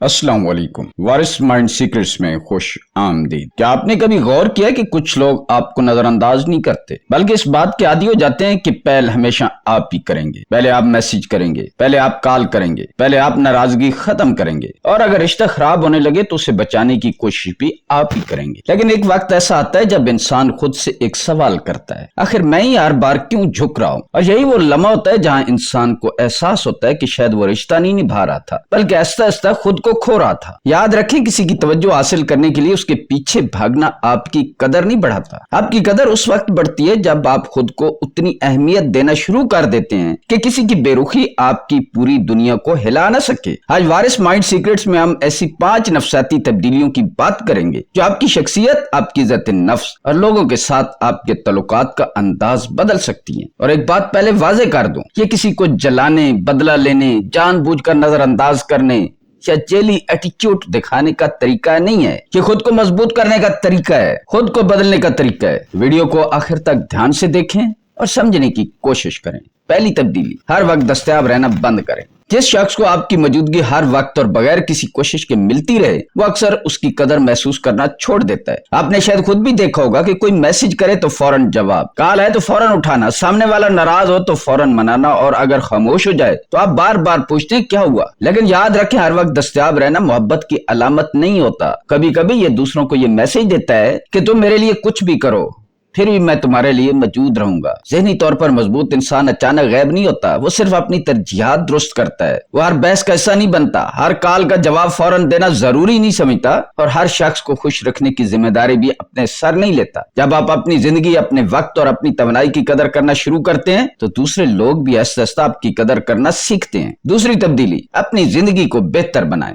अस्सलाम वालेकुम। वारिस mind secrets में खुश आमदीद। क्या आपने कभी गौर किया कि कुछ लोग आपको नजरअंदाज नहीं करते बल्कि इस बात के आदी हो जाते हैं कि पहल हमेशा आप ही करेंगे, पहले आप मैसेज करेंगे, पहले आप कॉल करेंगे, पहले आप नाराजगी खत्म करेंगे और अगर रिश्ता खराब होने लगे तो उसे बचाने की कोशिश भी आप ही करेंगे। लेकिन एक वक्त ऐसा आता है जब इंसान खुद से एक सवाल करता है, आखिर मैं ही हर बार क्यों झुक रहा हूँ। और यही वो लम्हा होता है जहाँ इंसान को एहसास होता है कि शायद वो रिश्ता नहीं निभा रहा था बल्कि आहिस्ता आहिस्ता खुद को खो रहा था। याद रखें, किसी की तवज्जो हासिल करने के लिए उसके पीछे भागना आपकी कदर नहीं बढ़ाता। आपकी कदर उस वक्त बढ़ती है जब आप खुद को उतनी अहमियत देना शुरू कर देते हैं कि किसी की बेरुखी आपकी पूरी दुनिया को हिला न सके। आज वारिस माइंड सीक्रेट्स में हम ऐसी 5 नफसाती तब्दीलियों की बात करेंगे जो आपकी शख्सियत, आपकी इज्जत नफ्स और लोगों के साथ आपके तल्लुकात का अंदाज बदल सकती हैं। और एक बात पहले वाजे कर दूं, ये किसी को जलाने, बदला लेने, जानबूझकर नजरअंदाज करने या जेली एटीट्यूड दिखाने का तरीका नहीं है। ये खुद को मजबूत करने का तरीका है, खुद को बदलने का तरीका है। वीडियो को आखिर तक ध्यान से देखें और समझने की कोशिश करें। पहली तब्दीली, हर वक्त दस्तयाब रहना बंद करें। जिस शख्स को आपकी मौजूदगी हर वक्त और बगैर किसी कोशिश के मिलती रहे वो अक्सर उसकी कदर महसूस करना छोड़ देता है। आपने शायद खुद भी देखा होगा कि कोई मैसेज करे तो फौरन जवाब, कॉल है तो फौरन उठाना, सामने वाला नाराज हो तो फौरन मनाना और अगर खामोश हो जाए तो आप बार बार पूछते हैं क्या हुआ। लेकिन याद रखें, हर वक्त दस्तयाब रहना मोहब्बत की अलामत नहीं होता। कभी कभी ये दूसरों को ये मैसेज देता है कि तुम मेरे लिए कुछ भी करो फिर भी मैं तुम्हारे लिए मौजूद रहूंगा। ज़हनी तौर पर मजबूत इंसान अचानक गायब नहीं होता, वो सिर्फ अपनी तरजीहात दुरुस्त करता है। वो हर बहस का हिस्सा नहीं बनता, हर कॉल का जवाब फौरन देना जरूरी नहीं समझता और हर शख्स को खुश रखने की जिम्मेदारी भी अपने सर नहीं लेता। जब आप अपनी जिंदगी, अपने वक्त और अपनी तवानाई की कदर करना शुरू करते हैं तो दूसरे लोग भी आहिस्ता आहिस्ता आपकी कदर करना सीखते हैं। दूसरी तब्दीली, अपनी जिंदगी को बेहतर बनाएं।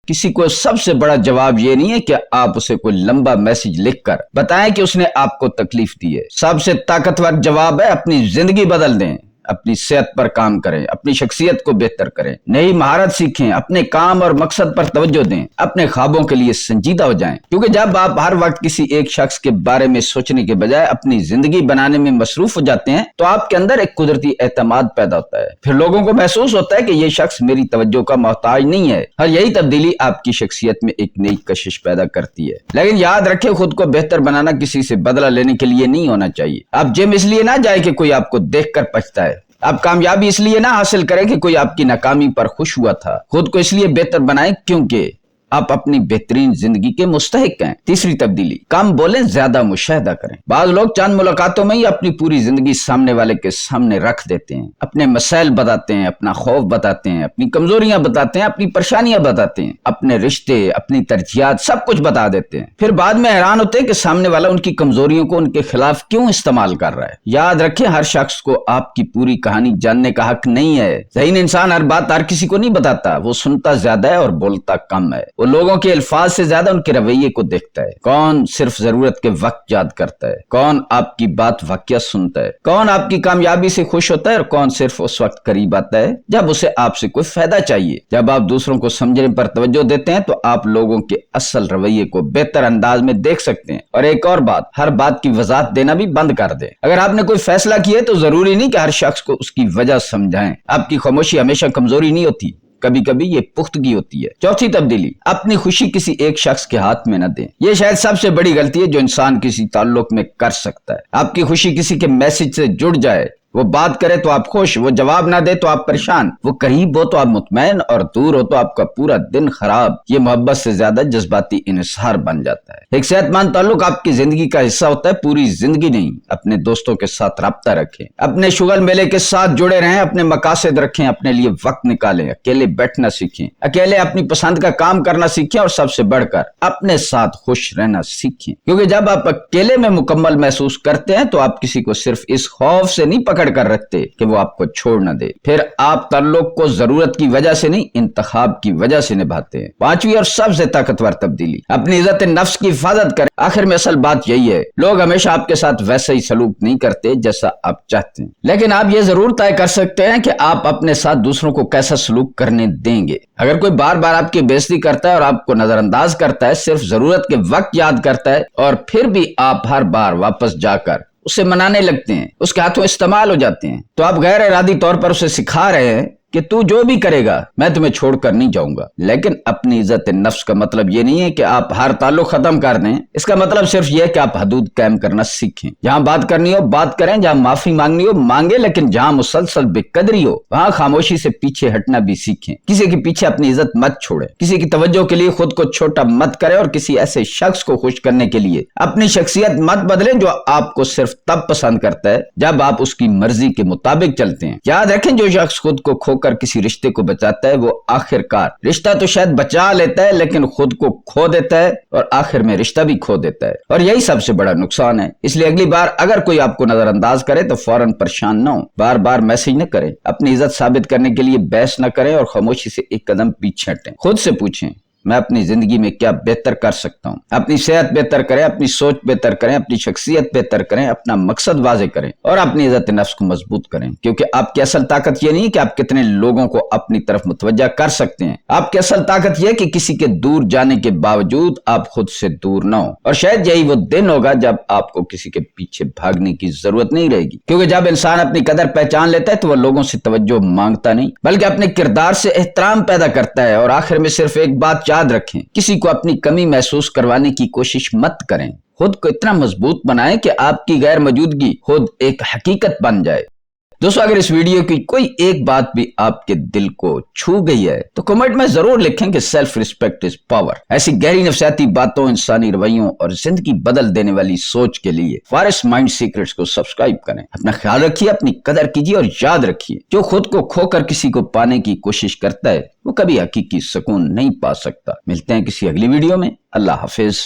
किसी को सबसे बड़ा जवाब ये नहीं है कि आप उसे कोई लंबा मैसेज लिखकर बताएं कि उसने आपको तकलीफ दी है। सबसे ताकतवर जवाब है अपनी जिंदगी बदल दें, अपनी सेहत पर काम करें, अपनी शख्सियत को बेहतर करें, नई महारत सीखें, अपने काम और मकसद पर तवज्जो दें, अपने ख्वाबों के लिए संजीदा हो जाएं। क्योंकि जब आप हर वक्त किसी एक शख्स के बारे में सोचने के बजाय अपनी जिंदगी बनाने में मसरूफ हो जाते हैं तो आपके अंदर एक कुदरती एतमाद पैदा होता है। फिर लोगों को महसूस होता है कि ये शख्स मेरी तवज्जो का मोहताज नहीं है और यही तब्दीली आपकी शख्सियत में एक नई कशिश पैदा करती है। लेकिन याद रखें, खुद को बेहतर बनाना किसी से बदला लेने के लिए नहीं होना चाहिए। आप जिम इसलिए ना जाए कि कोई आपको देखकर पछताए, आप कामयाबी इसलिए ना हासिल करें कि कोई आपकी नाकामी पर खुश हुआ था। खुद को इसलिए बेहतर बनाएं क्योंकि आप अपनी बेहतरीन जिंदगी के मुस्तहिक हैं। तीसरी तब्दीली, कम बोलें, ज्यादा मुशाहिदा करें। बाज लोग चंद मुलाकातों में ही अपनी पूरी जिंदगी सामने वाले के सामने रख देते हैं, अपने मसाइल बताते हैं, अपना खौफ बताते हैं, अपनी कमजोरियां बताते हैं, अपनी परेशानियां बताते हैं, अपने रिश्ते, अपनी तरजीहात सब कुछ बता देते हैं। फिर बाद में हैरान होते हैं कि सामने वाला उनकी कमजोरियों को उनके खिलाफ क्यों इस्तेमाल कर रहा है। याद रखें, हर शख्स को आपकी पूरी कहानी जानने का हक नहीं है। ज़हीन इंसान हर बात हर किसी को नहीं बताता, वो सुनता ज्यादा है और बोलता कम है। वो लोगों के अल्फाज से ज्यादा उनके रवैये को देखता है। कौन सिर्फ जरूरत के वक्त याद करता है, कौन आपकी बात वाकया सुनता है, कौन आपकी कामयाबी से खुश होता है और कौन सिर्फ उस वक्त करीब आता है जब उसे आपसे कोई फायदा चाहिए। जब आप दूसरों को समझने पर तवज्जो देते हैं तो आप लोगों के असल रवैये को बेहतर अंदाज में देख सकते हैं। और एक और बात, हर बात की वजाहत देना भी बंद कर दें। अगर आपने कोई फैसला किया है तो जरूरी नहीं कि हर शख्स को उसकी वजह समझाएं। आपकी खामोशी हमेशा कमजोरी नहीं होती, कभी कभी ये पुख्तगी होती है। चौथी तब्दीली, अपनी खुशी किसी एक शख्स के हाथ में न दें। ये शायद सबसे बड़ी गलती है जो इंसान किसी ताल्लुक में कर सकता है। आपकी खुशी किसी के मैसेज से जुड़ जाए, वो बात करे तो आप खुश, वो जवाब ना दे तो आप परेशान, वो करीब हो तो आप मुतमैन और दूर हो तो आपका पूरा दिन खराब। ये मोहब्बत से ज्यादा जज्बाती इन्हिसार बन जाता है। एक सेहतमंद ताल्लुक आपकी जिंदगी का हिस्सा होता है, पूरी जिंदगी नहीं। अपने दोस्तों के साथ राब्ता रखें, अपने शुगल मेले के साथ जुड़े रहें, अपने मकासद रखें, अपने लिए वक्त निकालें, अकेले बैठना सीखें, अकेले अपनी पसंद का काम करना सीखें और सबसे बढ़कर अपने साथ खुश रहना सीखें। क्योंकि जब आप अकेले में मुकम्मल महसूस करते हैं तो आप किसी को सिर्फ इस खौफ से नहीं पकड़ कर रखते कि वो आपको छोड़ न दे। फिर आप ताल्लुक को जरूरत की वजह से नहीं, इंतखाब की वजह से निभाते हैं। पांचवी और सबसे ताकतवर तब्दीली, अपनी इज्जत नफ्स की हिफाजत करें। आखिर में असल बात यही है, लोग हमेशा आपके साथ वैसा ही सलूक नहीं करते जैसा आप चाहते हैं, लेकिन आप ये जरूर तय कर सकते हैं कि आप अपने साथ दूसरों को कैसा सलूक करने देंगे। अगर कोई बार बार आपकी बेइज्जती करता है और आपको नजरअंदाज करता है, सिर्फ जरूरत के वक्त याद करता है और फिर भी आप हर बार वापस जाकर उसे मनाने लगते हैं, उसके हाथों इस्तेमाल हो जाते हैं, तो आप गैर इरादी तौर पर उसे सिखा रहे हैं कि तू जो भी करेगा मैं तुम्हें छोड़कर नहीं जाऊंगा। लेकिन अपनी इज्जत नफ्स का मतलब ये नहीं है कि आप हर ताल्लुक खत्म कर दें। इसका मतलब सिर्फ ये है कि आप हदूद कायम करना सीखें। जहां बात करनी हो बात करें, जहां माफी मांगनी हो मांगे, लेकिन जहां मुसलसल बेकदरी हो वहां खामोशी से पीछे हटना भी सीखें। किसी के पीछे अपनी इज्जत मत छोड़े, किसी की तवज्जो के लिए खुद को छोटा मत करें और किसी ऐसे शख्स को खुश करने के लिए अपनी शख्सियत मत बदलें जो आपको सिर्फ तब पसंद करता है जब आप उसकी मर्जी के मुताबिक चलते हैं। याद रखें, जो शख्स खुद को खोकर किसी रिश्ते को बचाता है वो आखिरकार रिश्ता तो शायद बचा लेता है लेकिन खुद को खो देता है और आखिर में रिश्ता भी खो देता है, और यही सबसे बड़ा नुकसान है। इसलिए अगली बार अगर कोई आपको नजरअंदाज करे तो फौरन परेशान न हो, बार बार मैसेज न करें, अपनी इज्जत साबित करने के लिए बहस न करें और खामोशी से एक कदम पीछे हटें। खुद से पूछें, मैं अपनी जिंदगी में क्या बेहतर कर सकता हूं। अपनी सेहत बेहतर करें, अपनी सोच बेहतर करें, अपनी शख्सियत बेहतर करें, अपना मकसद वाजे करें और अपनी इज्जत नफ्स को मजबूत करें। क्योंकि आपकी असल ताकत ये नहीं कि आप कितने लोगों को अपनी तरफ मुतवज्जा कर सकते हैं, आपकी असल ताकत यह कि किसी के दूर जाने के बावजूद आप खुद से दूर न हो। और शायद यही वो दिन होगा जब आपको किसी के पीछे भागने की जरूरत नहीं रहेगी। क्योंकि जब इंसान अपनी कदर पहचान लेता है तो वह लोगों से तवज्जो मांगता नहीं बल्कि अपने किरदार से एहतराम पैदा करता है। और आखिर में सिर्फ एक बात याद रखें, किसी को अपनी कमी महसूस करवाने की कोशिश मत करें। खुद को इतना मजबूत बनाएं कि आपकी गैर मौजूदगी खुद एक हकीकत बन जाए। दोस्तों, अगर इस वीडियो की कोई एक बात भी आपके दिल को छू गई है तो कमेंट में जरूर लिखें कि सेल्फ रिस्पेक्ट इज पावर। ऐसी गहरी नफसियाती बातों, इंसानी रवैयों और जिंदगी बदल देने वाली सोच के लिए फारिस माइंड सीक्रेट्स को सब्सक्राइब करें। अपना ख्याल रखिए, अपनी कदर कीजिए और याद रखिए, जो खुद को खोकर किसी को पाने की कोशिश करता है वो कभी हकीकी सुकून नहीं पा सकता। मिलते हैं किसी अगली वीडियो में। अल्लाह हाफिज।